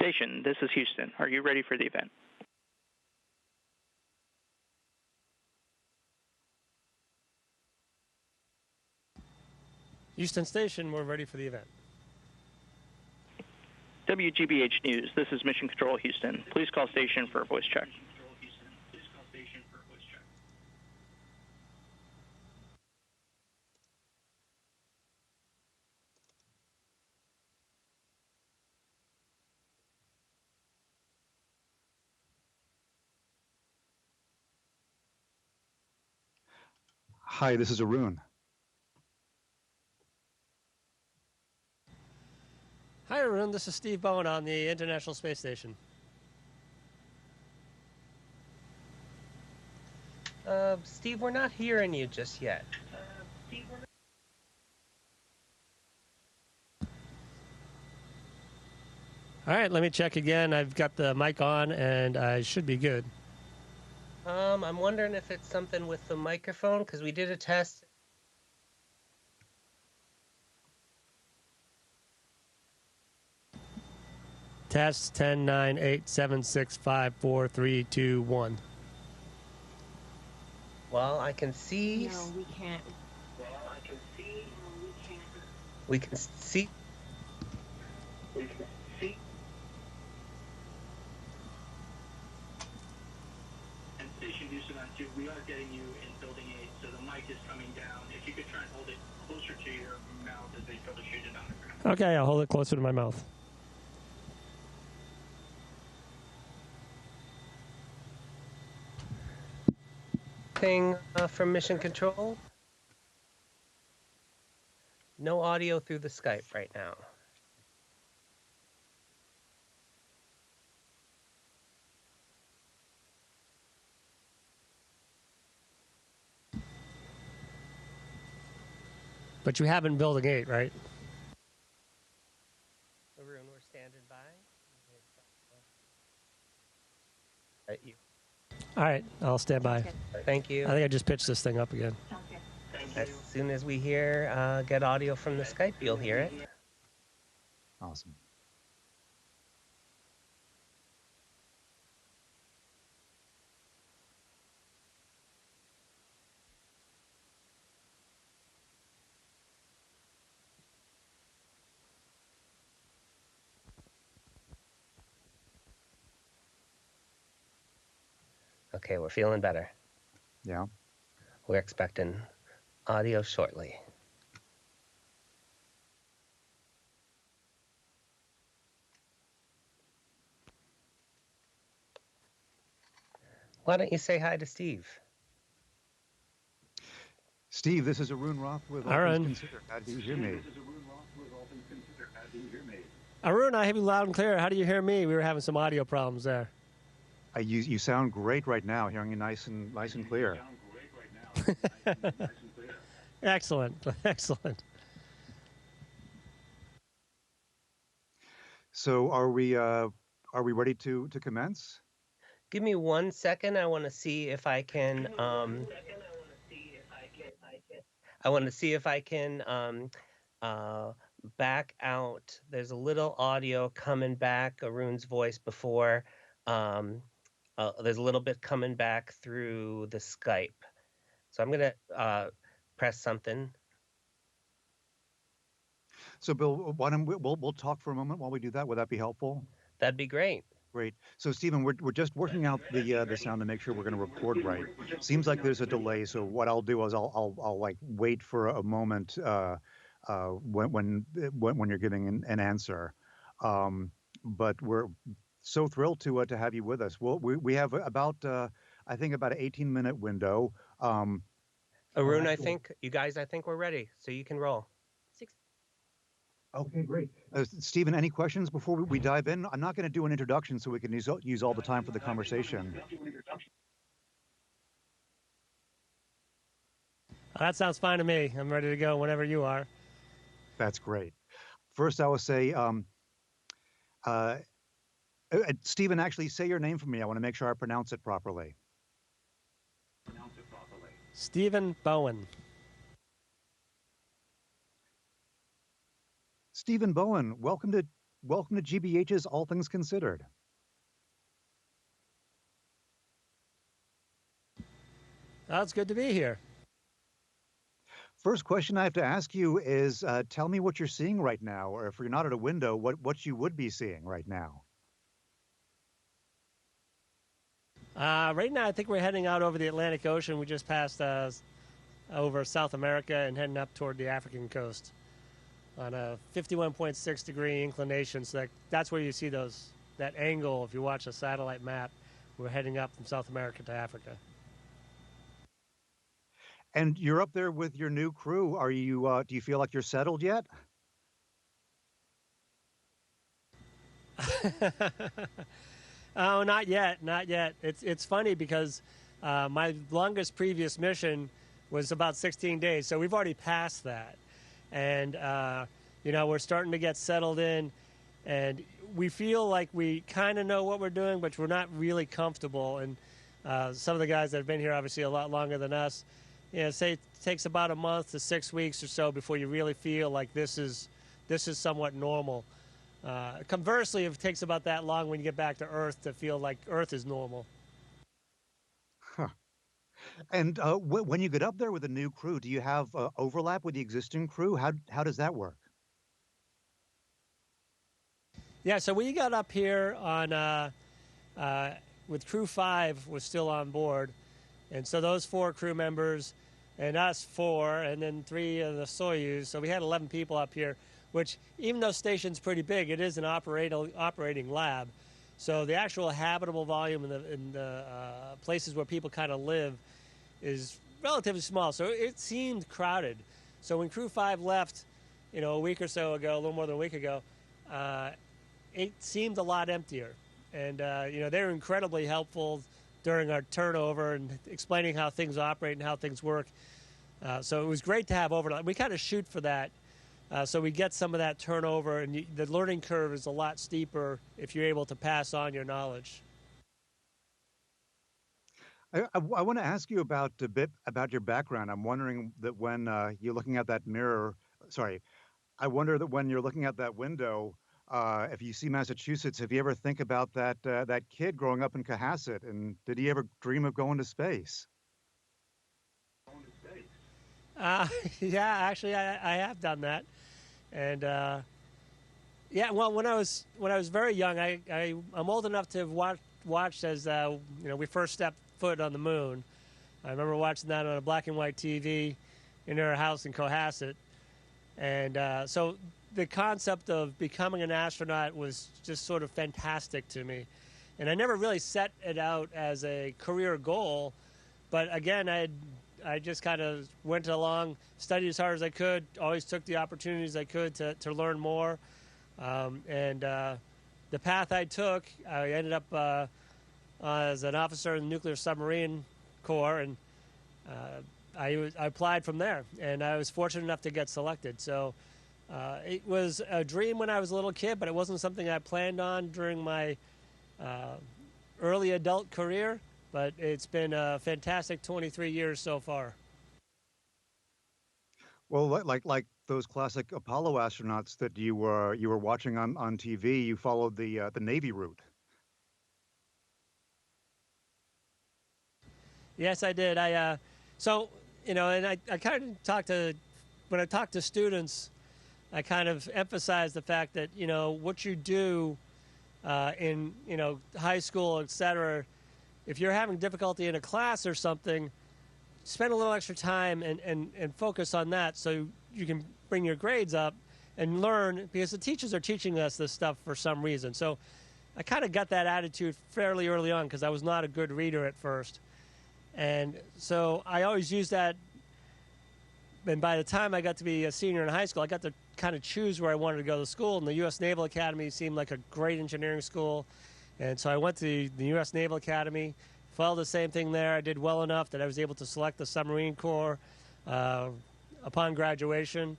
Station, this is Houston. Are you ready for the event? Houston Station, we're ready for the event. WGBH News, this is Mission Control Houston. Please call station for a voice check. Hi, this is Arun. Hi, Arun. This is Steve Bowen on the International Space Station. Steve, we're not hearing you just yet. All right, let me check again. I've got the mic on, and I should be good. I'm wondering if it's something with the microphone, because we did a test. Test 10, 9, 8, 7, 6, 5, 4, 3, 2, 1. Well, I can see. No, we can't. Well, I can see. No, we can't. We can see. We can see. And Station Houston on 2, we are getting you in Building 8, so the mic is coming down. If you could try and hold it closer to your mouth as they troubleshoot it on the ground. Okay, I'll hold it closer to my mouth. Thing from Mission Control. No audio through the Skype right now. But you have in Building 8, right? Arun, we're standing by. You. All right, I'll stand by. Thank you. I think I just pitched this thing up again. As soon as we get audio from the Skype, you'll hear it. Awesome. Okay, we're feeling better. Yeah. We're expecting audio shortly. Why don't you say hi to Steve? Steve, this is Arun Roth with All Things Considered. How do you hear me? Arun, I have you loud and clear. How do you hear me? We were having some audio problems there. You sound great right now, hearing you nice and clear. Excellent, excellent. So, are we ready to commence? Give me 1 second. I want to see if I can. I want to see if I can back out. There's a little audio coming back. Arun's voice before. There's a little bit coming back through the Skype. So I'm going to press something. So, Bill, why don't we'll talk for a moment while we do that? Would that be helpful? That'd be great. Great. So, Stephen, we're just working out the sound to make sure we're going to record right. Seems like there's a delay. So, what I'll do is I'll like wait for a moment when you're giving an answer. But we're so thrilled to have you with us. Well, we have about I think about an 18-minute window. Arun, I think we're ready, so you can roll. Okay, great. Stephen, any questions before we dive in? I'm not going to do an introduction so we can use all the time for the conversation. That sounds fine to me. I'm ready to go whenever you are. That's great. First, I will say, Stephen, actually say your name for me. I want to make sure I pronounce it properly. Stephen Bowen. Stephen Bowen, welcome to welcome to GBH's All Things Considered. Oh, it's good to be here. First question I have to ask you is, tell me what you're seeing right now, or if you're not at a window, what you would be seeing right now. Right now, I think we're heading out over the Atlantic Ocean. We just passed over South America and heading up toward the African coast on a 51.6 degree inclination. So that's where you see that angle. If you watch a satellite map, we're heading up from South America to Africa. And you're up there with your new crew. Are you? Do you feel like you're settled yet? Oh, not yet, not yet. It's funny because my longest previous mission was about 16 days, so we've already passed that, and we're starting to get settled in, and we feel like we kind of know what we're doing, but we're not really comfortable. And some of the guys that have been here obviously a lot longer than us, say it takes about a month to 6 weeks or so before you really feel like this is somewhat normal. Conversely, it takes about that long when you get back to Earth to feel like Earth is normal. Huh. And when you get up there with a new crew, do you have overlap with the existing crew? How does that work? Yeah, so we got up here on with Crew 5 was still on board, and so those 4 crew members and us 4, and then 3 of the Soyuz. So we had 11 people up here, which, even though station's pretty big, it is an operating lab. So the actual habitable volume in the places where people kind of live is relatively small. So it seemed crowded. So when Crew 5 left, a week or so ago, a little more than a week ago, it seemed a lot emptier. And, they were incredibly helpful during our turnover and explaining how things operate and how things work. So it was great to have overlap. We kind of shoot for that. So we get some of that turnover, and the learning curve is a lot steeper if you're able to pass on your knowledge. I want to ask you about a bit about your background. I'm wondering that when you're looking at that mirror, I wonder that when you're looking at that window, if you see Massachusetts, have you ever think about that kid growing up in Cohasset, and did he ever dream of going to space? Yeah, actually, I have done that. And well, when I was very young, I'm old enough to have watched as we first stepped foot on the moon. I remember watching that on a black and white TV in our house in Cohasset, and so the concept of becoming an astronaut was just sort of fantastic to me. And I never really set it out as a career goal, but again, I just kind of went along, studied as hard as I could, always took the opportunities I could to learn more. And the path I took, I ended up as an officer in the Nuclear Submarine Corps, and I applied from there, and I was fortunate enough to get selected. So it was a dream when I was a little kid, but it wasn't something I planned on during my early adult career. But it's been a fantastic 23 years so far. Well, like those classic Apollo astronauts that you were watching on TV, you followed the Navy route. Yes, I did. And I kind of when I talk to students, I kind of emphasize the fact that what you do in high school, etc. If you're having difficulty in a class or something, spend a little extra time and focus on that so you can bring your grades up and learn, because the teachers are teaching us this stuff for some reason. So I kind of got that attitude fairly early on because I was not a good reader at first. And so I always used that. And by the time I got to be a senior in high school, I got to kind of choose where I wanted to go to school. And the U.S. Naval Academy seemed like a great engineering school. And so I went to the U.S. Naval Academy, followed the same thing there. I did well enough that I was able to select the submarine corps upon graduation.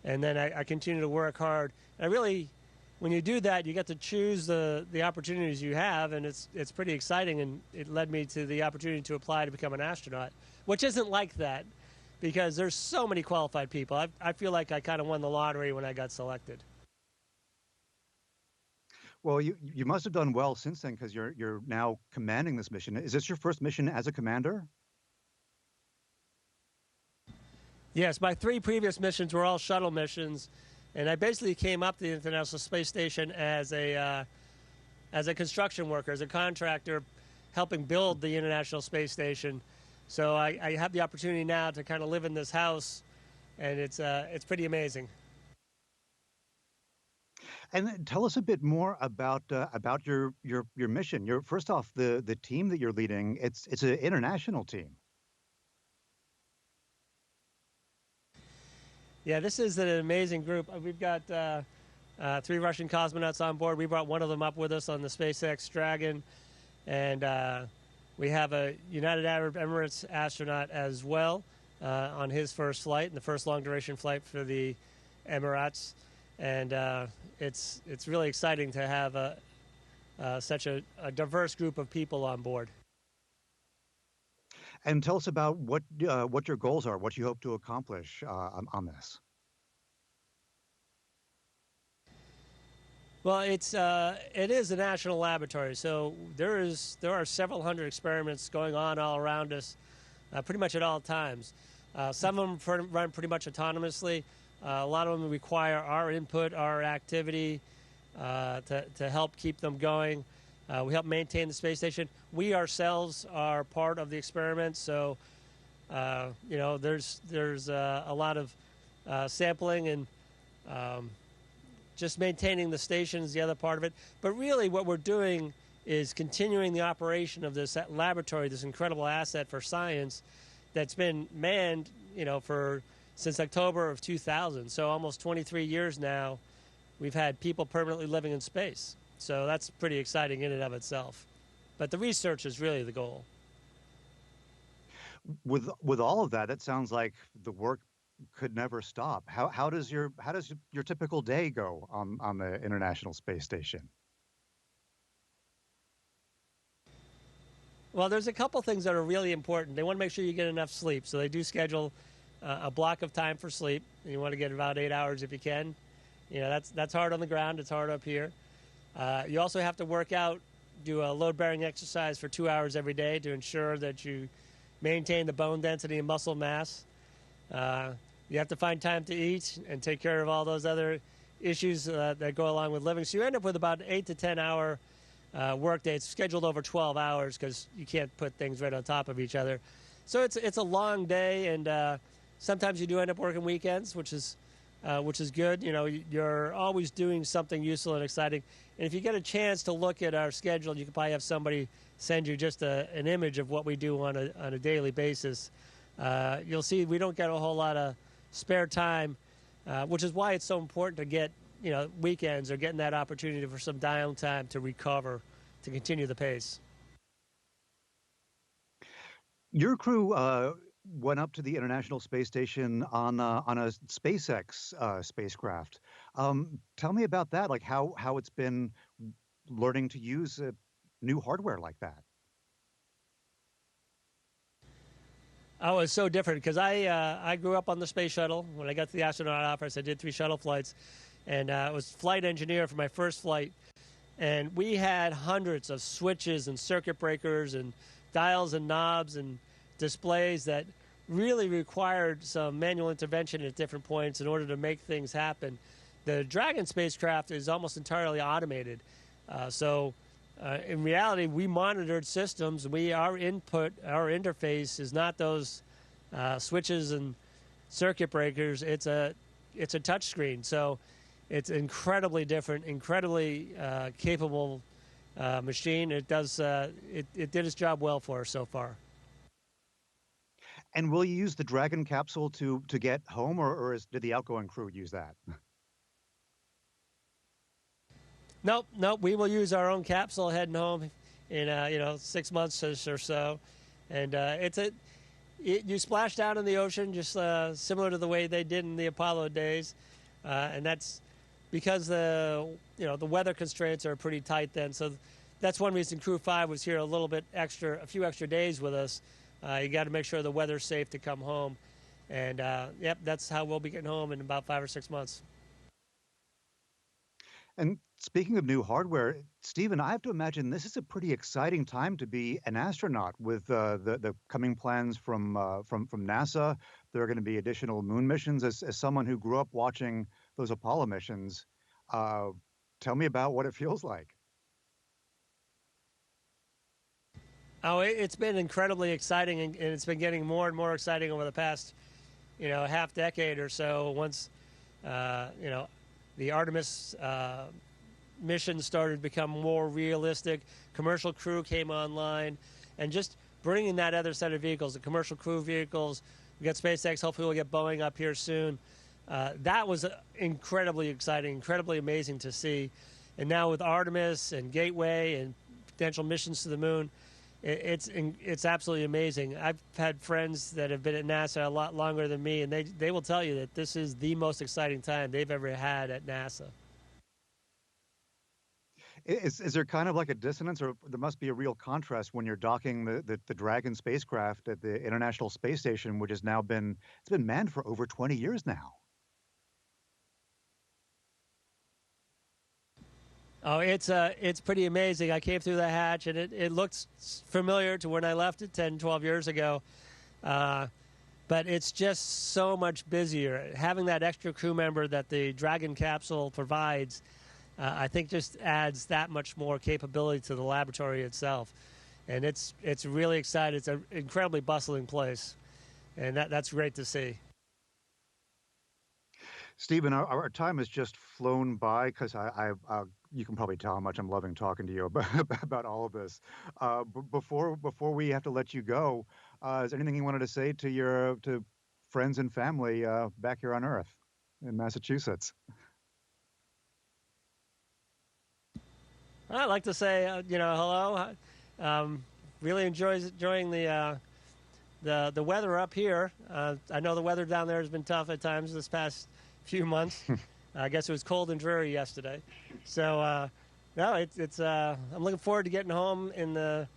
And then I continued to work hard. And when you do that, you get to choose the opportunities you have, and it's pretty exciting. And it led me to the opportunity to apply to become an astronaut, which isn't like that because there's so many qualified people. I feel like I kind of won the lottery when I got selected. Well, you must have done well since then because you're now commanding this mission. Is this your first mission as a commander? Yes, my 3 previous missions were all shuttle missions, and I basically came up to the International Space Station as a construction worker, as a contractor, helping build the International Space Station. So I have the opportunity now to kind of live in this house, and it's pretty amazing. And tell us a bit more about your mission. Your first off, the team that you're leading. It's an international team. Yeah, this is an amazing group. We've got 3 Russian cosmonauts on board. We brought one of them up with us on the SpaceX Dragon, and we have a United Arab Emirates astronaut as well on his first flight, and the first long-duration flight for the Emirates. And it's really exciting to have such a diverse group of people on board. And tell us about what your goals are, what you hope to accomplish on this. Well, it is a national laboratory, so there are several hundred experiments going on all around us, pretty much at all times. Some of them run pretty much autonomously. A lot of them require our input, our activity to help keep them going. We help maintain the space station. We ourselves are part of the experiment, so there's a lot of sampling and just maintaining the station is the other part of it. But really, what we're doing is continuing the operation of this laboratory, this incredible asset for science that's been manned, since October of 2000. So almost 23 years now, we've had people permanently living in space. So that's pretty exciting in and of itself. But the research is really the goal. With all of that, it sounds like the work could never stop. How does your typical day go on the International Space Station? Well, there's a couple things that are really important. They want to make sure you get enough sleep, so they do schedule a block of time for sleep. You want to get about 8 hours if you can. That's hard on the ground. It's hard up here. You also have to work out, do a load-bearing exercise for 2 hours every day to ensure that you maintain the bone density and muscle mass. You have to find time to eat and take care of all those other issues that go along with living. So you end up with about an 8 to 10 hour work day. It's scheduled over 12 hours because you can't put things right on top of each other. So it's a long day, and sometimes you do end up working weekends, which is good. You're always doing something useful and exciting. And if you get a chance to look at our schedule, you can probably have somebody send you just an image of what we do on a daily basis. You'll see we don't get a whole lot of spare time, which is why it's so important to get weekends or getting that opportunity for some downtime to recover, to continue the pace. Your crew went up to the International Space Station on a SpaceX spacecraft. Tell me about that, like how it's been learning to use new hardware like that. Oh, it's so different because I grew up on the space shuttle. When I got to the astronaut office, I did 3 shuttle flights, and I was flight engineer for my first flight. And we had hundreds of switches and circuit breakers and dials and knobs and displays that really required some manual intervention at different points in order to make things happen. The Dragon spacecraft is almost entirely automated. In reality, we monitored systems. Our input, our interface is not those switches and circuit breakers. It's a touch screen. So it's incredibly different, incredibly capable machine. It did its job well for us so far. And will you use the Dragon capsule to get home, or did the outgoing crew use that? Nope. We will use our own capsule heading home in 6 months or so, and you splash down in the ocean just similar to the way they did in the Apollo days, and that's because the weather constraints are pretty tight then. So that's one reason Crew 5 was here a few extra days with us. You got to make sure the weather's safe to come home, and that's how we'll be getting home in about 5 or 6 months. And speaking of new hardware, Stephen, I have to imagine this is a pretty exciting time to be an astronaut with the coming plans from NASA. There are going to be additional moon missions. As someone who grew up watching those Apollo missions, uh, tell me about what it feels like. Oh, it's been incredibly exciting, and it's been getting more and more exciting over the past, half decade or so. Once, the Artemis mission started to become more realistic, commercial crew came online, and just bringing that other set of vehicles, the commercial crew vehicles. We got SpaceX. Hopefully, we'll get Boeing up here soon. That was incredibly exciting, incredibly amazing to see. And now with Artemis and Gateway and potential missions to the moon, it's absolutely amazing. I've had friends that have been at NASA a lot longer than me, and they will tell you that this is the most exciting time they've ever had at NASA. Is there kind of like a dissonance, or there must be a real contrast when you're docking the Dragon spacecraft at the International Space Station, which has now been manned for over 20 years now? Oh, it's pretty amazing. I came through the hatch, and it looks familiar to when I left it 10, 12 years ago. But it's just so much busier. Having that extra crew member that the Dragon capsule provides, I think just adds that much more capability to the laboratory itself. And it's really exciting. It's an incredibly bustling place, and that's great to see. Stephen, our time has just flown by because you can probably tell how much I'm loving talking to you about all of this. Before we have to let you go, is there anything you wanted to say to friends and family back here on Earth in Massachusetts? I'd like to say, hello. Really enjoying the weather up here. I know the weather down there has been tough at times this past few months. I guess it was cold and dreary yesterday. So, no, it's. I'm looking forward to getting home in the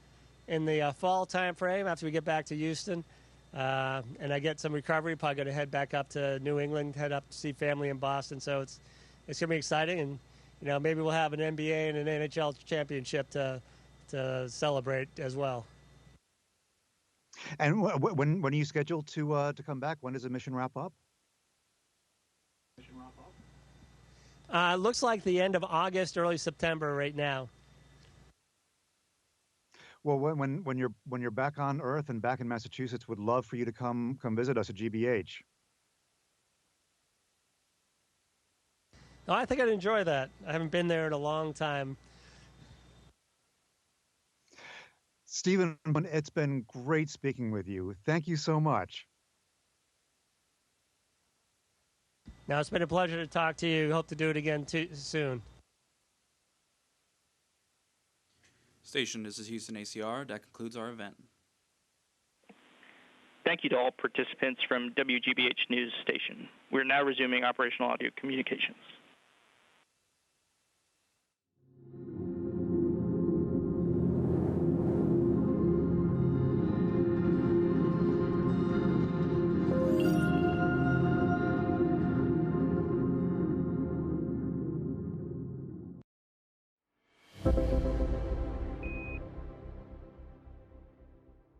fall time frame after we get back to Houston, and I get some recovery. Probably going to head back up to New England, head up to see family in Boston. So it's going to be exciting, and maybe we'll have an NBA and an NHL championship to celebrate as well. And when are you scheduled to come back? When does the mission wrap up? Looks like the end of August, early September right now. Well, when you're back on Earth and back in Massachusetts, would love for you to come visit us at GBH. Oh, I think I'd enjoy that. I haven't been there in a long time. Stephen, it's been great speaking with you. Thank you so much. Now, it's been a pleasure to talk to you. Hope to do it again soon. Station, this is Houston ACR. That concludes our event. Thank you to all participants from WGBH News Station. We're now resuming operational audio communications.